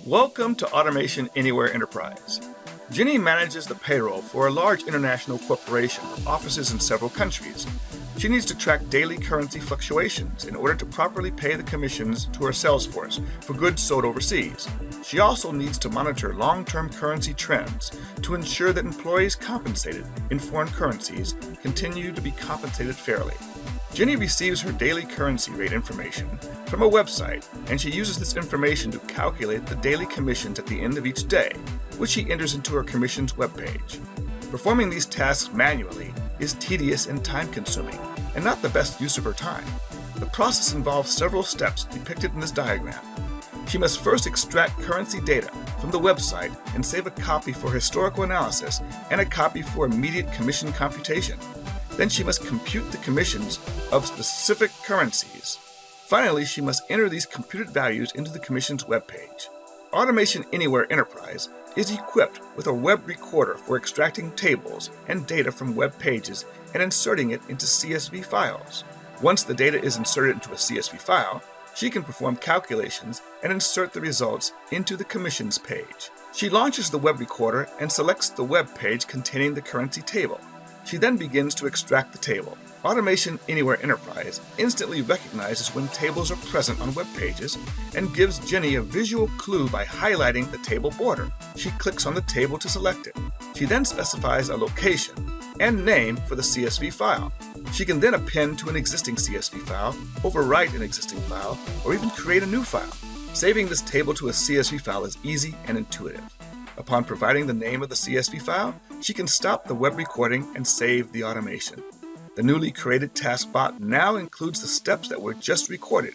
Welcome to Automation Anywhere Enterprise. Jenny manages the payroll for a large international corporation with offices in several countries. She needs to track daily currency fluctuations in order to properly pay the commissions to her sales force for goods sold overseas. She also needs to monitor long-term currency trends to ensure that employees compensated in foreign currencies continue to be compensated fairly. Jenny receives her daily currency rate information from a website, and she uses this information to calculate the daily commissions at the end of each day, which she enters into her commissions webpage. Performing these tasks manually is tedious and time-consuming, and not the best use of her time. The process involves several steps depicted in this diagram. She must first extract currency data from the website and save a copy for historical analysis and a copy for immediate commission computation. Then she must compute the commissions of specific currencies. Finally, she must enter these computed values into the commissions webpage. Automation Anywhere Enterprise is equipped with a web recorder for extracting tables and data from web pages and inserting it into CSV files. Once the data is inserted into a CSV file, she can perform calculations and insert the results into the commissions page. She launches the web recorder and selects the web page containing the currency table. She then begins to extract the table. Automation Anywhere Enterprise instantly recognizes when tables are present on web pages and gives Jenny a visual clue by highlighting the table border. She clicks on the table to select it. She then specifies a location and name for the CSV file. She can then append to an existing CSV file, overwrite an existing file, or even create a new file. Saving this table to a CSV file is easy and intuitive. Upon providing the name of the CSV file, she can stop the web recording and save the automation. The newly created task bot now includes the steps that were just recorded.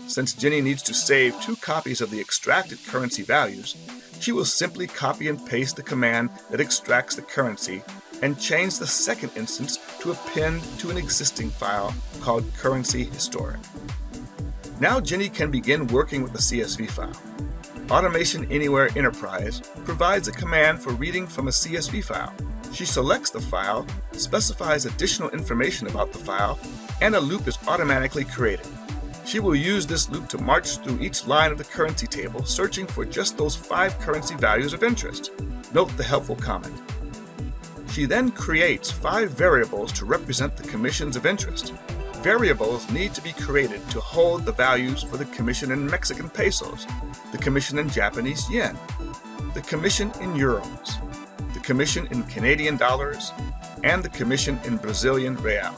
Since Jenny needs to save 2 copies of the extracted currency values, she will simply copy and paste the command that extracts the currency and change the second instance to append to an existing file called Currency Historic. Now Jenny can begin working with the CSV file. Automation Anywhere Enterprise provides a command for reading from a CSV file. She selects the file, specifies additional information about the file, and a loop is automatically created. She will use this loop to march through each line of the currency table, searching for just those 5 currency values of interest. Note the helpful comment. She then creates 5 variables to represent the commissions of interest. Variables need to be created to hold the values for the commission in Mexican pesos, the commission in Japanese yen, the commission in euros, the commission in Canadian dollars, and the commission in Brazilian reals.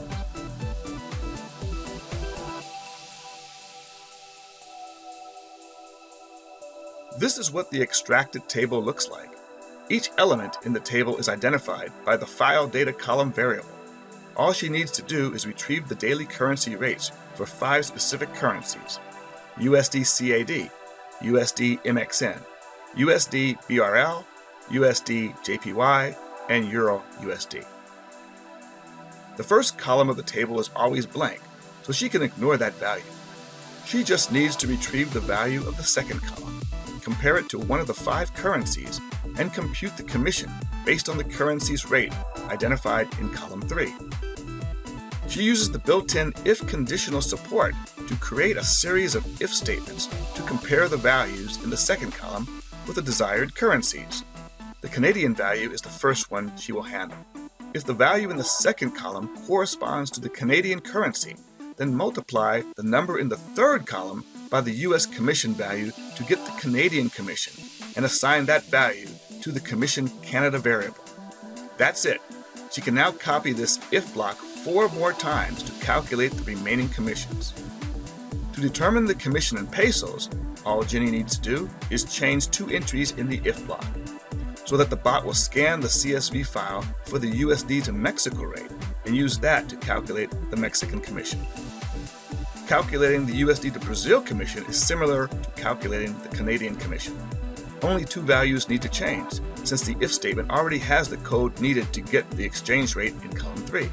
This is what the extracted table looks like. Each element in the table is identified by the file data column variable. All she needs to do is retrieve the daily currency rates for 5 specific currencies: USD CAD, USD MXN, USD BRL, USD JPY, and Euro USD. The first column of the table is always blank, so she can ignore that value. She just needs to retrieve the value of the second column, compare it to one of the 5 currencies, and compute the commission based on the currency's rate identified in column 3. She uses the built-in if conditional support to create a series of if statements to compare the values in the second column with the desired currencies. The Canadian value is the first one she will handle. If the value in the second column corresponds to the Canadian currency, then multiply the number in the third column by the US commission value to get the Canadian commission and assign that value to the Commission Canada variable. That's it. She can now copy this if block 4 more times to calculate the remaining commissions. To determine the commission in pesos, all Jenny needs to do is change 2 entries in the if block, so that the bot will scan the CSV file for the USD to Mexico rate and use that to calculate the Mexican commission. Calculating the USD to Brazil commission is similar to calculating the Canadian commission. Only 2 values need to change, since the if statement already has the code needed to get the exchange rate in column 3.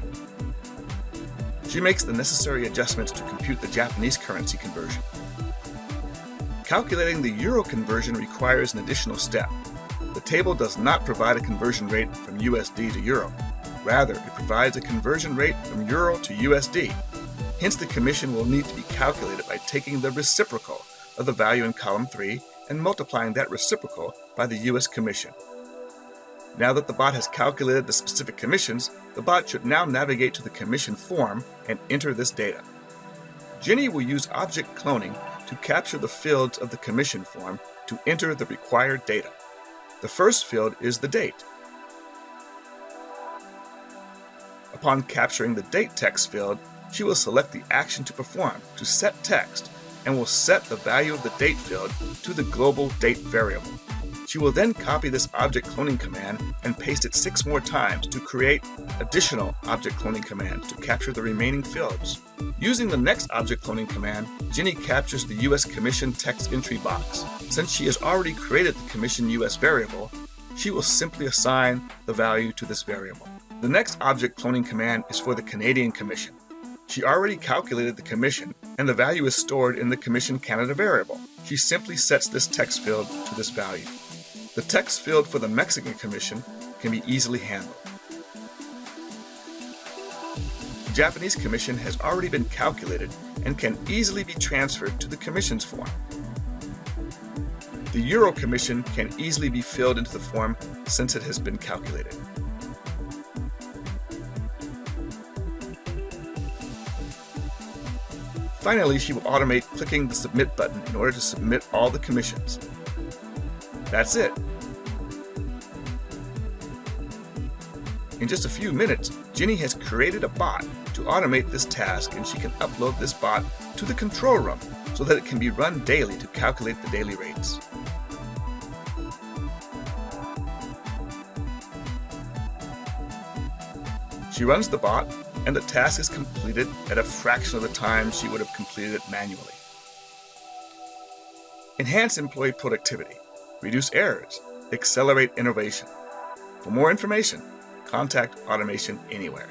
She makes the necessary adjustments to compute the Japanese currency conversion. Calculating the euro conversion requires an additional step. The table does not provide a conversion rate from USD to euro. Rather, it provides a conversion rate from euro to USD. Hence, the commission will need to be calculated by taking the reciprocal of the value in column 3 and multiplying that reciprocal by the U.S. Commission. Now that the bot has calculated the specific commissions, the bot should now navigate to the commission form and enter this data. Ginny will use object cloning to capture the fields of the commission form to enter the required data. The first field is the date. Upon capturing the date text field, she will select the action to perform to set text and will set the value of the date field to the global date variable. She will then copy this object cloning command and paste it 6 more times to create additional object cloning commands to capture the remaining fields. Using the next object cloning command, Ginny captures the U.S. Commission text entry box. Since she has already created the Commission U.S. variable, she will simply assign the value to this variable. The next object cloning command is for the Canadian Commission. She already calculated the commission, and the value is stored in the Commission Canada variable. She simply sets this text field to this value. The text field for the Mexican Commission can be easily handled. The Japanese Commission has already been calculated and can easily be transferred to the Commission's form. The Euro Commission can easily be filled into the form since it has been calculated. Finally, she will automate clicking the Submit button in order to submit all the commissions. That's it. In just a few minutes, Ginny has created a bot to automate this task, and she can upload this bot to the control room so that it can be run daily to calculate the daily rates. She runs the bot, and the task is completed at a fraction of the time she would have completed it manually. Enhance employee productivity, reduce errors, accelerate innovation. For more information, contact Automation Anywhere.